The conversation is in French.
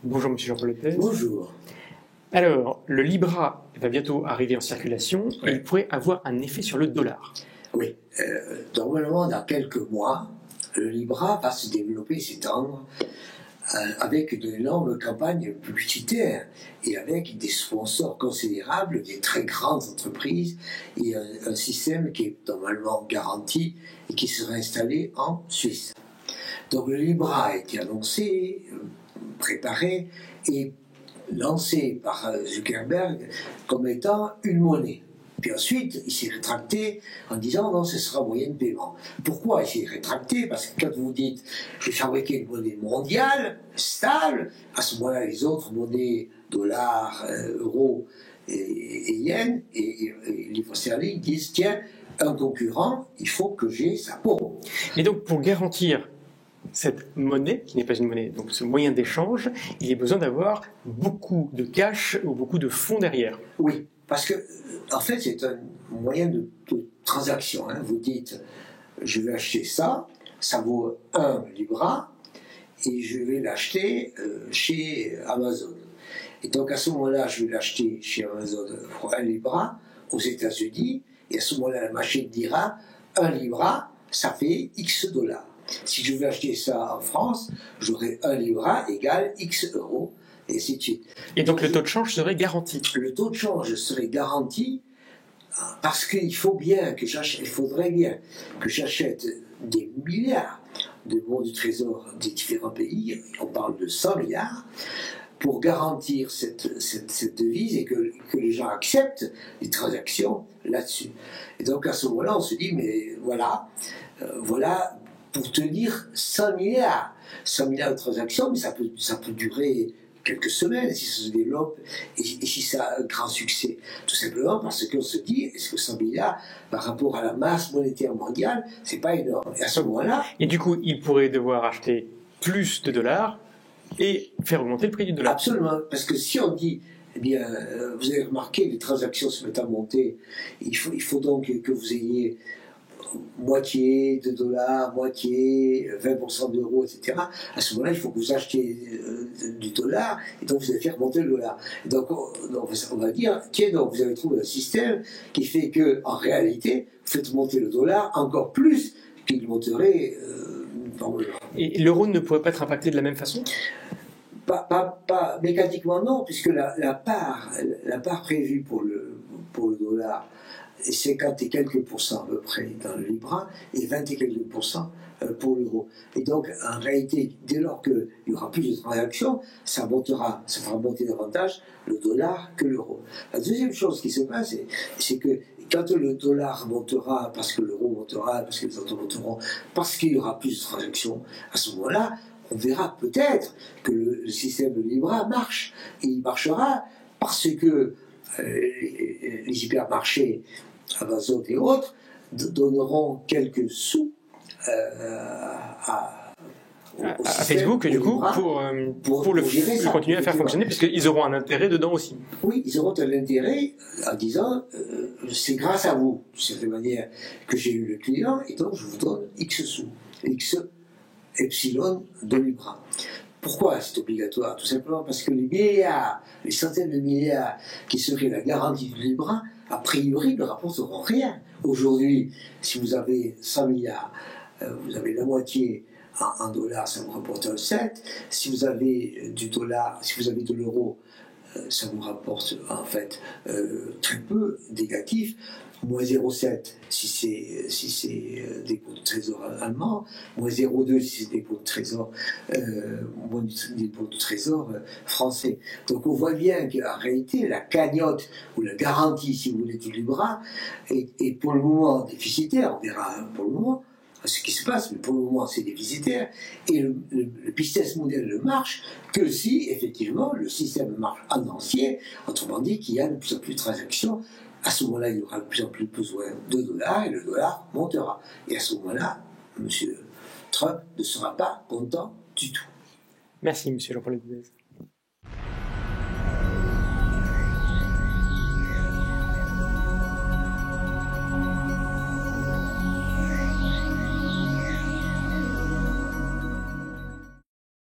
Bonjour Monsieur Jean-Paul Lopez. Bonjour. Alors, le Libra va bientôt arriver en circulation et il pourrait avoir un effet sur le dollar. Oui, normalement dans quelques mois, le Libra va se développer, s'étendre avec une énorme campagne publicitaire et avec des sponsors considérables, des très grandes entreprises et un système qui est normalement garanti et qui sera installé en Suisse. Donc le Libra a été annoncé, préparé et lancé par Zuckerberg comme étant une monnaie. Puis ensuite, il s'est rétracté en disant non, ce sera moyen de paiement. Pourquoi il s'est rétracté? Parce que quand vous dites je vais fabriquer une monnaie mondiale, stable, à ce moment-là, les autres monnaies, dollars, euros et yens et livres sterling disent tiens, un concurrent, il faut que j'ai sa peau. Et donc, pour garantir cette monnaie, qui n'est pas une monnaie, donc ce moyen d'échange, il y a besoin d'avoir beaucoup de cash ou beaucoup de fonds derrière. Oui, parce que, en fait, c'est un moyen de transaction. Vous dites, je vais acheter ça, ça vaut 1 Libra, et je vais l'acheter chez Amazon. Et donc, à ce moment-là, je vais l'acheter chez Amazon pour 1 Libra aux États-Unis, et à ce moment-là, la machine dira, 1 Libra, ça fait X dollars. Si je veux acheter ça en France, j'aurai 1 Libra égale X euros, et ainsi de suite. Et donc le taux de change serait garanti. Le taux de change serait garanti parce qu'il faudrait bien que j'achète des milliards de bons du trésor des différents pays, on parle de 100 milliards, pour garantir cette devise et que les gens acceptent les transactions là-dessus. Et donc à ce moment-là, on se dit, mais voilà, pour tenir 100 milliards de transactions, mais ça peut durer quelques semaines si ça se développe et si ça a un grand succès. Tout simplement parce qu'on se dit, est-ce que 100 milliards par rapport à la masse monétaire mondiale, c'est pas énorme. Et à ce moment-là... Et du coup, il pourrait devoir acheter plus de dollars et faire augmenter le prix du dollar. Absolument, parce que si on dit, eh bien, vous avez remarqué, les transactions se mettent à monter, il faut donc que vous ayez moitié de dollars, moitié, 20% d'euros, etc. À ce moment-là, il faut que vous achetiez du dollar, et donc vous allez faire monter le dollar. Et donc on va dire, tiens, donc vous avez trouvé un système qui fait que, en réalité, vous faites monter le dollar encore plus qu'il monterait Et l'euro ne pourrait pas être impacté de la même façon? Pas mécaniquement non, puisque la part prévue pour le dollar est 50 et quelques pourcents à peu près dans le Libra et 20 et quelques pourcents pour l'euro. Et donc, en réalité, dès lors qu'il y aura plus de transactions, ça fera monter davantage le dollar que l'euro. La deuxième chose qui se passe, c'est que quand le dollar montera, parce que l'euro montera, parce que les autres monteront, parce qu'il y aura plus de transactions, à ce moment-là, on verra peut-être que le système de Libra marche. Et il marchera parce que les hypermarchés, Amazon et autres, donneront quelques sous à Facebook, du coup, pour le continuer à faire fonctionner, puisqu'ils auront un intérêt dedans aussi. Oui, ils auront un intérêt en disant c'est grâce à vous, de cette manière, que j'ai eu le client, et donc je vous donne X sous, X epsilon de Libra. Pourquoi c'est obligatoire? Tout simplement parce que les centaines de milliards qui seraient la garantie du Libra, a priori, ne rapporteront rien. Aujourd'hui, si vous avez 100 milliards, vous avez la moitié en dollars, ça vous rapporte un 7. Si vous avez du dollar, si vous avez de l'euro, ça vous rapporte en fait très peu négatif. Moins 0,7 si c'est des pots de trésor allemands, moins 0,2 si c'est des pots de trésor, moins des pots de trésor français. Donc on voit bien qu'en réalité, la cagnotte ou la garantie, si vous voulez, du Libra est pour le moment déficitaire. On verra pour le moment ce qui se passe, mais pour le moment c'est déficitaire, et le business model ne marche que si effectivement le système marche en entier, autrement dit qu'il y a de plus en plus de transactions. À ce moment-là, il y aura de plus en plus besoin de dollars et le dollar montera. Et à ce moment-là, M. Trump ne sera pas content du tout. Merci, M. Jean-Paul Lopez.